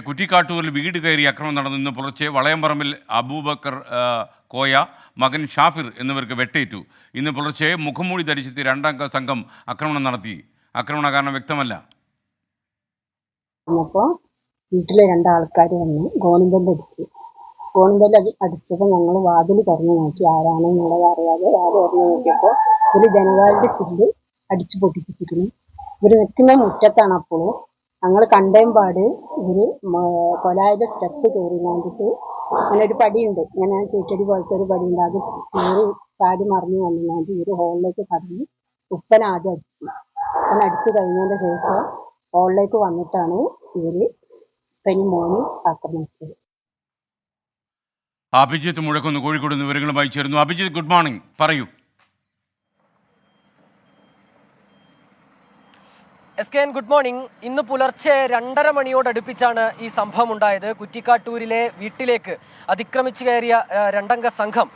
കുറ്റിക്കാട്ടൂരിൽ വീട് കയറി ആക്രമണം നടന്നു. ഇന്ന് പുലർച്ചെ വളയംപറമ്പിൽ അബൂബക്കർ കോയ, മകൻ ഷാഫിർ എന്നിവർക്ക് വെട്ടേറ്റു. ഇന്ന് പുലർച്ചെ മുഖംമൂടി ധരിച്ചെത്തിയ രണ്ടംഗ സംഘം ആക്രമണം നടത്തി. ആക്രമണ കാരണം വ്യക്തമല്ല. വീട്ടിലെ രണ്ടാൾക്കാർ വന്ന് ഗോണിമ്പെല്ല് അടിച്ചപ്പോൾ ഞങ്ങൾ വാതിൽ തുറന്നു നോക്കി, ആരാണെന്നുള്ളത് അറിയാതെ വാതിൽ തുറന്നു നോക്കിയപ്പോൾ ഒരു ജനവാദിന്റെ ചില്ല് അടിച്ചു പൊട്ടിച്ചിരിക്കുന്നു. ഇവർ നിൽക്കുന്ന മുറ്റത്താണ്. അപ്പോൾ ഞങ്ങൾ കണ്ടേമ്പാട് ഇവര് കൊലായുടെ സ്റ്റെപ്പ് കയറി കണ്ടിട്ട് അങ്ങനെ ഒരു പടിയുണ്ട്, ഇങ്ങനെ ചീറ്റടി പോലത്തെ ഒരു പടിയുണ്ട്, അത് കയറി ചാടി മറിഞ്ഞു വന്നിട്ട് ഇവര് ഹോളിലേക്ക് കടന്ന് ഉപ്പന ആദ്യം അടിച്ചു കഴിഞ്ഞതിന്റെ ശേഷം ഹോളിലേക്ക് വന്നിട്ടാണ് ഇവര് ഉപ്പനും മോനും ആക്രമിച്ചത്. അഭിജിത്ത് മുഴക്കുന്ന് കോഴിക്കോട് നിന്ന് വിവരങ്ങളുമായി ചേരുന്നു. അഭിജിത്ത്, ഗുഡ് മോർണിംഗ്, പറയൂ. SKN good morning. ഇന്ന് പുലർച്ചെ 2:30 മണിയോടടുപ്പിച്ചാണ് ഈ സംഭവം ഉണ്ടായത്. കുറ്റിക്കാട്ടൂരിലെ വീട്ടിലേക്ക് അതിക്രമിച്ചു കയറിയ രണ്ടംഗ സംഘം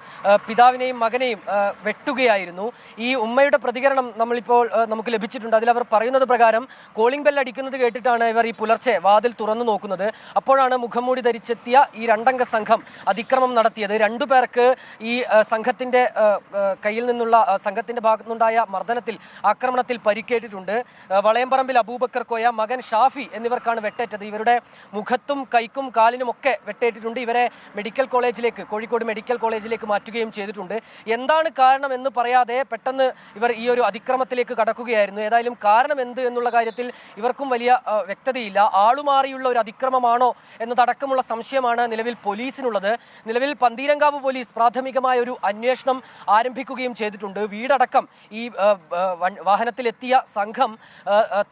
പിതാവിനെയും മകനെയും വെട്ടുകയായിരുന്നു. ഈ ഉമ്മയുടെ പ്രതികരണം നമുക്ക് ലഭിച്ചിട്ടുണ്ട്. അതിലവർ പറയുന്നത് പ്രകാരം കോളിംഗ് ബെൽ അടിക്കുന്നത് കേട്ടിട്ടാണ് ഇവർ ഈ പുലർച്ചെ വാതിൽ തുറന്നു നോക്കുന്നത്. അപ്പോഴാണ് മുഖംമൂടി ധരിച്ചെത്തിയ ഈ രണ്ടംഗ സംഘം അതിക്രമം നടത്തിയത്. 2 പേർക്ക് ഈ സംഘത്തിന്റെ കയ്യിൽ നിന്നുള്ള സംഘത്തിന്റെ ഭാഗത്തുനിന്നുണ്ടായ മർദ്ദനത്തിൽ ആക്രമണത്തിൽ പരിക്കേറ്റിട്ടുണ്ട്. വളയംപറമ്പിൽ അബൂബക്കർ കോയ, മകൻ ഷാഫി എന്നിവർക്കാണ് വെട്ടേറ്റത്. ഇവരുടെ മുഖത്തും കൈക്കും കാലിനും ഒക്കെ വെട്ടേറ്റിട്ടുണ്ട്. ഇവരെ കോഴിക്കോട് മെഡിക്കൽ കോളേജിലേക്ക് മാറ്റുകയും ചെയ്തിട്ടുണ്ട്. എന്താണ് കാരണം എന്ന് പറയാതെ പെട്ടെന്ന് ഇവർ ഈ ഒരു അതിക്രമത്തിലേക്ക് കടക്കുകയായിരുന്നു. ഏതായാലും കാരണം എന്ത് എന്നുള്ള കാര്യത്തിൽ ഇവർക്കും വലിയ വ്യക്തതയില്ല. ആളുമാറിയുള്ള ഒരു അതിക്രമമാണോ എന്നതടക്കമുള്ള സംശയമാണ് നിലവിൽ പോലീസിനുള്ളത്. നിലവിൽ പന്തീരങ്കാവ് പോലീസ് പ്രാഥമികമായ ഒരു അന്വേഷണം ആരംഭിക്കുകയും ചെയ്തിട്ടുണ്ട്. വീടടക്കം ഈ വാഹനത്തിലെത്തിയ സംഘം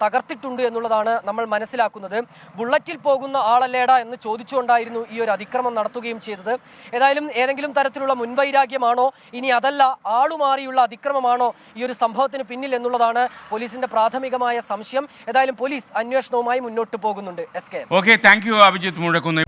തകർത്തിട്ടുണ്ട് എന്നുള്ളതാണ് നമ്മൾ മനസ്സിലാക്കുന്നത്. ബുള്ളറ്റിൽ പോകുന്ന ആളല്ലേടാ എന്ന് ചോദിച്ചുകൊണ്ടായിരുന്നു ഈ ഒരു അതിക്രമം നടത്തുകയും ചെയ്തത്. ഏതായാലും ഏതെങ്കിലും തരത്തിലുള്ള മുൻവൈരാഗ്യമാണോ, ഇനി അതല്ല ആളുമാറിയുള്ള അതിക്രമമാണോ ഈ ഒരു സംഭവത്തിന് പിന്നിൽ എന്നുള്ളതാണ് പോലീസിന്റെ പ്രാഥമികമായ സംശയം. ഏതായാലും പോലീസ് അന്വേഷണവുമായി മുന്നോട്ട് പോകുന്നുണ്ട്. SK. Okay, thank you Abhijith Muzhakkunnu.